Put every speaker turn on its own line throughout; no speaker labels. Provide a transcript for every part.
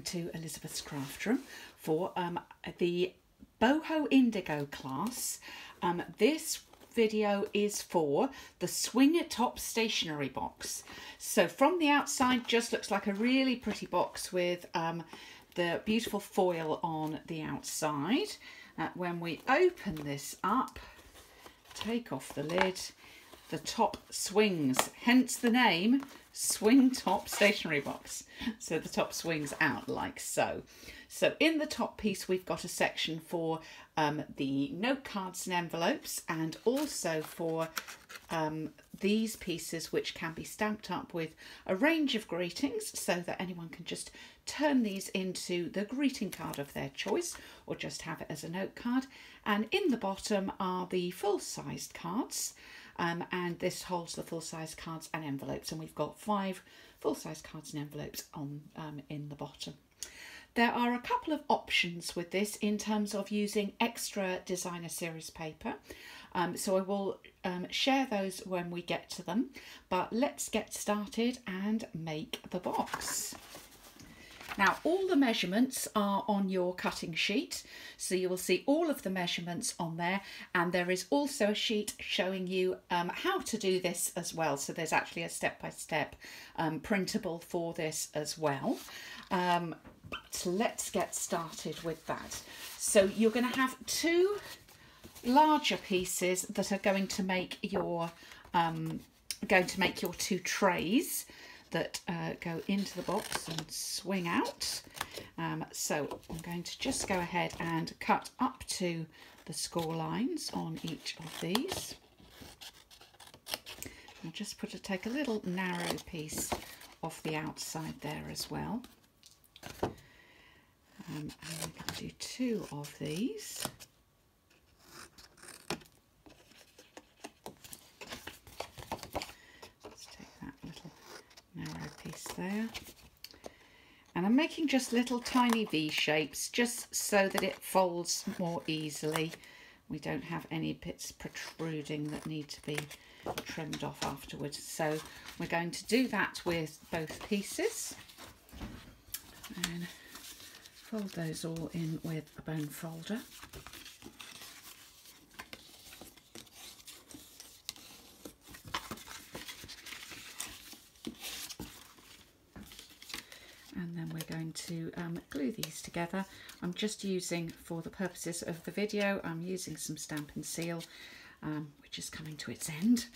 welcome to Elizabeth's Craft Room for the Boho Indigo class. This video is for the swing top stationery box. So from the outside just looks like a really pretty box with the beautiful foil on the outside. When we open this up, take off the lid, the top swings, hence the name swing top stationery box. So the top swings out like so. So in the top piece we've got a section for the note cards and envelopes, and also for these pieces which can be stamped up with a range of greetings, so that anyone can just turn these into the greeting card of their choice or just have it as a note card. And in the bottom are the full-sized cards. And this holds the full-size cards and envelopes, and we've got 5 full-size cards and envelopes on in the bottom. There are a couple of options with this in terms of using extra designer series paper, so I will share those when we get to them, but let's get started and make the box. Now, all the measurements are on your cutting sheet, so you will see all of the measurements on there, and there is also a sheet showing you how to do this as well. So there's actually a step-by-step printable for this as well. But let's get started with that. So you're going to have 2 larger pieces that are going to make your 2 trays that go into the box and swing out. So I'm going to just go ahead and cut up to the score lines on each of these. I'll just take a little narrow piece off the outside there as well. And I'm going to do 2 of these. Narrow piece there, and I'm making just little tiny V shapes just so that it folds more easily. We don't have any bits protruding that need to be trimmed off afterwards, so we're going to do that with both pieces and fold those all in with a bone folder. And then we're going to glue these together. I'm just using, for the purposes of the video, I'm using some Stampin' Seal, which is coming to its end,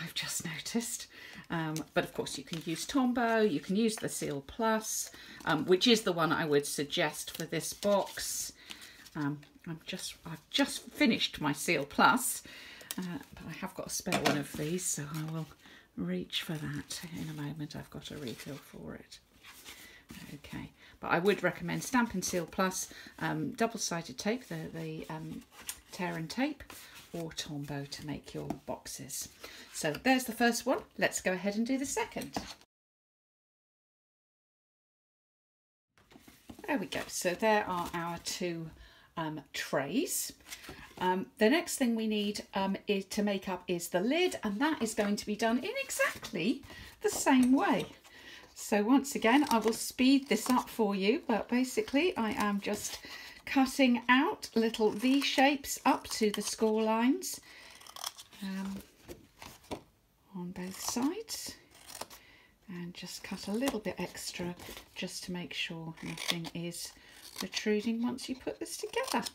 I've just noticed. But of course you can use Tombow, you can use the Seal Plus, which is the one I would suggest for this box. I've just finished my Seal Plus, but I have got a spare one of these, so I will reach for that in a moment. I've got a refill for it. Okay, but I would recommend Stampin' Seal Plus, double-sided tape, the tear and tape, or Tombow to make your boxes. So there's the first one. Let's go ahead and do the second. There we go. So there are our 2 trays. The next thing we need to make up is the lid, and that is going to be done in exactly the same way. So once again, I will speed this up for you, but basically I am just cutting out little V shapes up to the score lines on both sides, and just cut a little bit extra just to make sure nothing is protruding once you put this together.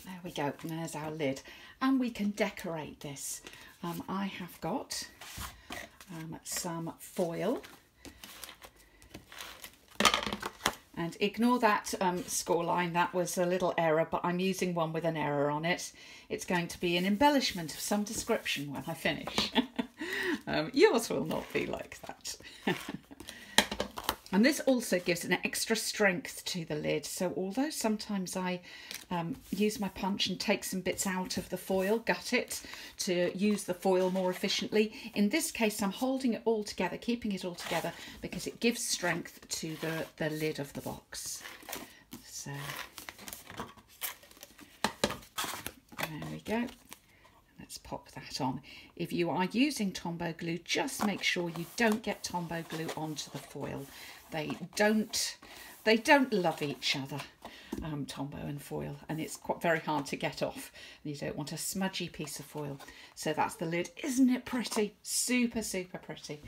There we go, and there's our lid, and we can decorate this. I have got some foil, and ignore that score line, that was a little error, but I'm using one with an error on it. It's going to be an embellishment of some description when I finish. Yours will not be like that. And this also gives an extra strength to the lid. So although sometimes I use my punch and take some bits out of the foil, gut it, to use the foil more efficiently, in this case I'm holding it all together, keeping it all together, because it gives strength to the lid of the box. So there we go. let's pop that on. If you are using Tombow glue, just make sure you don't get Tombow glue onto the foil. They don't love each other, Tombow and foil, and it's quite very hard to get off. And you don't want a smudgy piece of foil. So that's the lid. Isn't it pretty? Super, super pretty.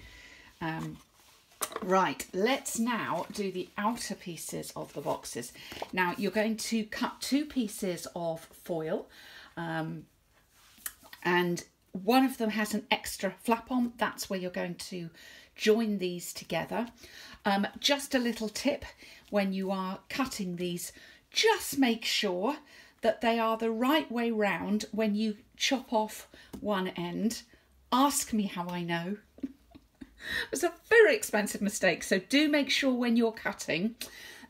Right, let's now do the outer pieces of the boxes. Now you're going to cut 2 pieces of foil, and one of them has an extra flap on. That's where you're going to join these together. Just a little tip, when you are cutting these, just make sure that they are the right way round when you chop off one end. Ask me how I know. It's a very expensive mistake, so do make sure when you're cutting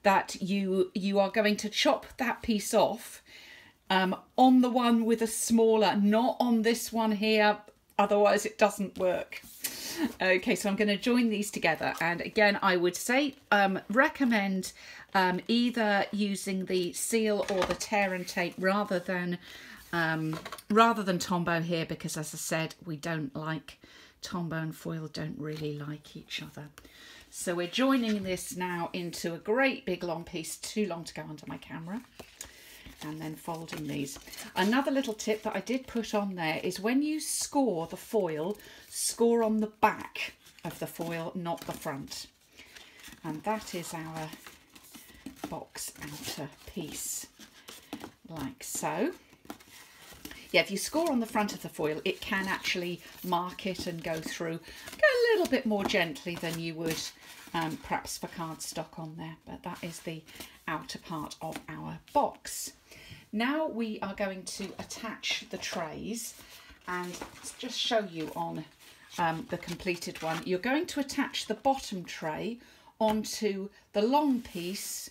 that you are going to chop that piece off on the one with a smaller, not on this one here, otherwise it doesn't work. Okay, so I'm going to join these together, and again I would say recommend either using the seal or the tear and tape rather than Tombow here, because as I said, we don't like Tombow and foil don't really like each other. So we're joining this now into a great big long piece, too long to go under my camera, and then folding these. Another little tip that I did put on there is when you score the foil, score on the back of the foil, not the front. And that is our box outer piece, like so. Yeah, if you score on the front of the foil, it can actually mark it and go through a little bit more gently than you would perhaps for cardstock on there. But that is the outer part of our box. Now we are going to attach the trays, and let's just show you on the completed one. You're going to attach the bottom tray onto the long piece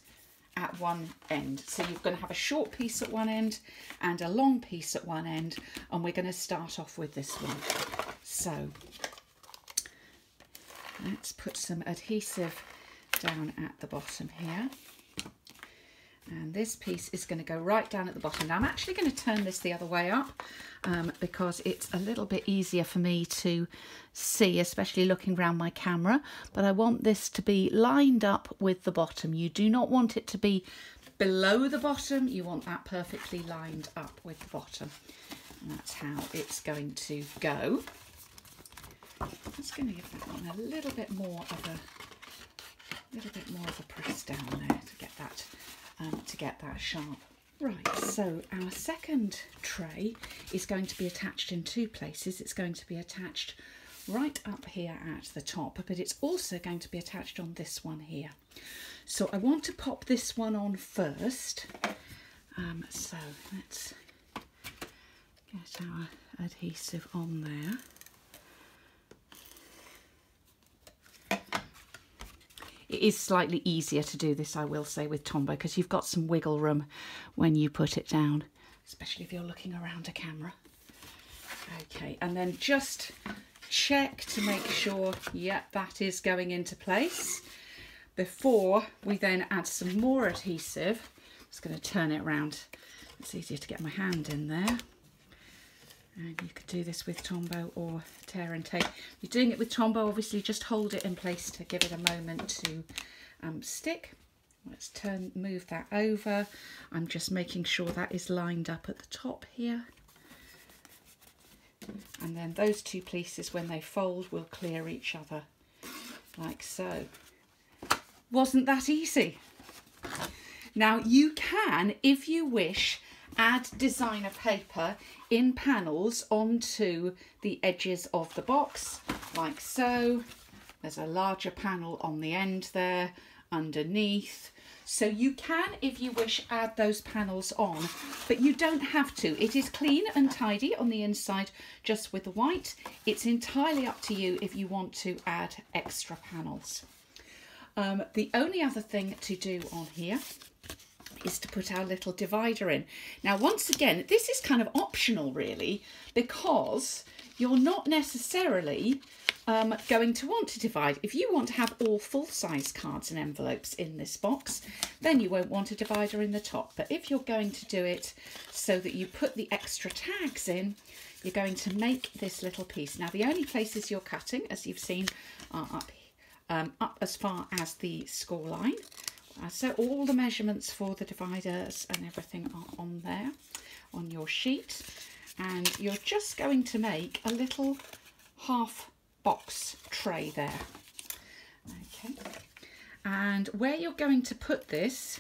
at one end. So you're going to have a short piece at one end and a long piece at one end, and we're going to start off with this one. So let's put some adhesive down at the bottom here, and this piece is going to go right down at the bottom. Now I'm actually going to turn this the other way up because it's a little bit easier for me to see, especially looking around my camera, but I want this to be lined up with the bottom. You do not want it to be below the bottom, you want that perfectly lined up with the bottom, and that's how it's going to go. I'm just going to give that one a little bit more of a press down there to get that sharp. Right, so our second tray is going to be attached in 2 places. It's going to be attached right up here at the top, but it's also going to be attached on this one here. So I want to pop this one on first. So let's get our adhesive on there. It is slightly easier to do this, I will say, with Tombow, because you've got some wiggle room when you put it down, especially if you're looking around a camera. Okay, and then just check to make sure, yeah, that is going into place before we then add some more adhesive. I'm just going to turn it around. It's easier to get my hand in there. And you could do this with Tombow or tear and tape. If you're doing it with Tombow, obviously just hold it in place to give it a moment to stick. Let's move that over. I'm just making sure that is lined up at the top here. And then those 2 pieces, when they fold, will clear each other like so. Wasn't that easy? Now you can, if you wish, add designer paper in panels onto the edges of the box, like so. There's a larger panel on the end there, underneath. So you can, if you wish, add those panels on, but you don't have to. It is clean and tidy on the inside, just with the white. It's entirely up to you if you want to add extra panels. The only other thing to do on here is to put our little divider in. Now, once again, this is kind of optional really, because you're not necessarily going to want to divide. If you want to have all full-size cards and envelopes in this box, then you won't want a divider in the top. But if you're going to do it so that you put the extra tags in, you're going to make this little piece. Now, the only places you're cutting, as you've seen, are up as far as the score line. So all the measurements for the dividers and everything are on there, on your sheet. And you're just going to make a little half box tray there. Okay. And where you're going to put this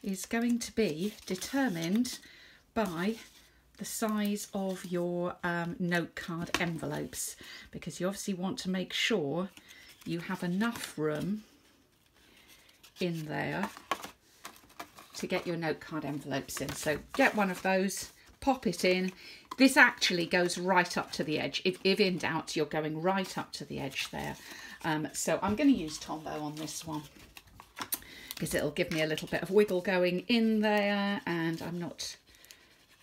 is going to be determined by the size of your note card envelopes, because you obviously want to make sure you have enough room in there to get your note card envelopes in. So get one of those, pop it in. This actually goes right up to the edge. If in doubt, you're going right up to the edge there. So I'm going to use Tombow on this one because it'll give me a little bit of wiggle going in there, and I'm not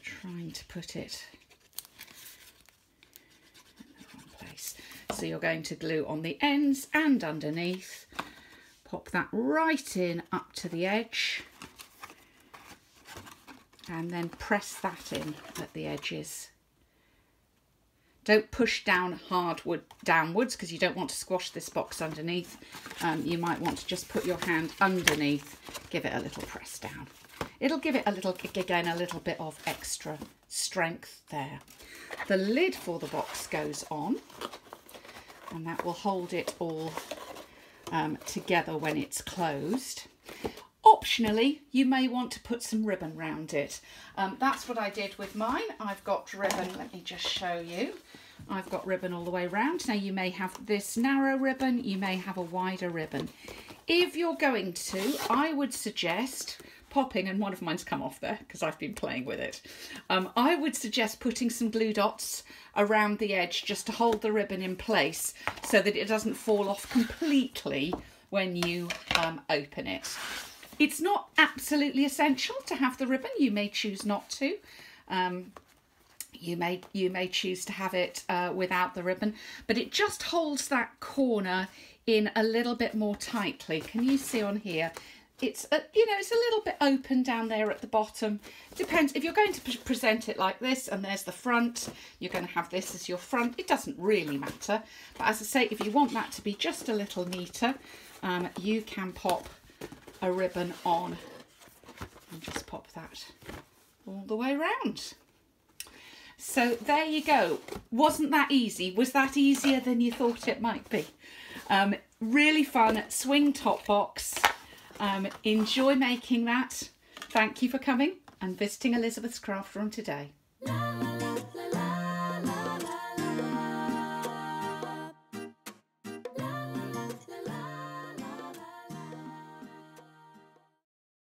trying to put it in the wrong place. So you're going to glue on the ends and underneath. Pop that right in up to the edge, and then press that in at the edges. Don't push down downwards because you don't want to squash this box underneath. You might want to just put your hand underneath, give it a little press down. It'll give it a little bit of extra strength there. The lid for the box goes on, and that will hold it all together when it's closed. Optionally, you may want to put some ribbon round it. That's what I did with mine. I've got ribbon, let me just show you. I've got ribbon all the way around. Now you may have this narrow ribbon, you may have a wider ribbon. If you're going to, I would suggest popping, and one of mine's come off there because I've been playing with it. I would suggest putting some glue dots around the edge just to hold the ribbon in place so that it doesn't fall off completely when you open it. It's not absolutely essential to have the ribbon. You may choose not to. You may choose to have it without the ribbon, but it just holds that corner in a little bit more tightly. Can you see on here? It's it's a little bit open down there at the bottom. Depends if you're going to present it like this, and there's the front. You're going to have this as your front. It doesn't really matter, but as I say, if you want that to be just a little neater, you can pop a ribbon on and just pop that all the way around. So there you go. Wasn't that easy? Was that easier than you thought it might be? Really fun swing top box. Enjoy making that. Thank you for coming and visiting Elizabeth's Craft Room today.